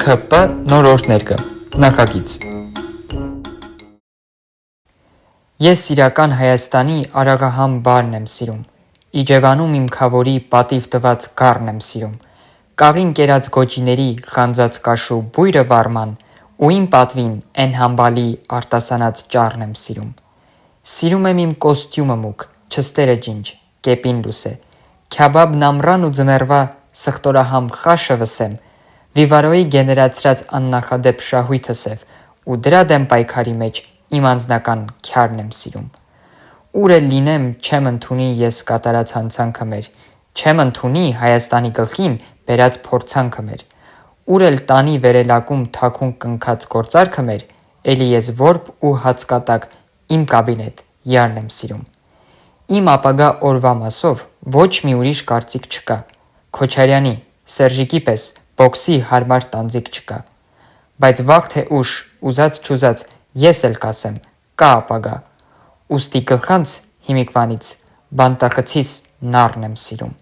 ՔՊ նոր օրհներգը նախագիծ Ես իրական Հայաստանի Արաղահամ բարն եմ սիրում, Իջևանում իմ քավորի պատիվ տված գառն եմ սիրում, Կաղին կերած գոջիների խանձած կաշու բույրը վարման ու իմ պատվին էն համբալի արտասանած ճառն եմ սիրում, Սիրում եմ իմ կոստյումը մուկ, չստերը ջինջ, կեպին լուսե, Քյաբաբն ամռան ու ձմեռվա սխտորահամ խաշը վսեմ, Վիվարոյի գեներացրած աննախադեպ շահույթը սև ու դրա դեմ պայքարի մեջ իմ անձնական քյարն եմ սիրում, Ուր էլ լինեմ չեմ ընդունի ես կատարած հանցանքը մեր, Չեմ ընդունի Հայաստանի գլխին բերած փորձանքը մեր, Ուր էլ տանի վերելակում թաքուն կնքած գործարքը մեր, Էլի ես որբ ու հացկատակ իմ կաբինետ յարն եմ սիրում, Իմ ապագա օրվա մասով ոչ մի ուրիշ կարծիք չկա, Քոչարյանի, Սերժիկի պես բոքսի հարմար տանձիկ չկա, Բայց վաղ թե ուշ ուզած-չուզած ես էլ կասեմ կա ապագա, Ուստի գլխանց հիմիկվանից բանտախցիս նառն եմ սիրում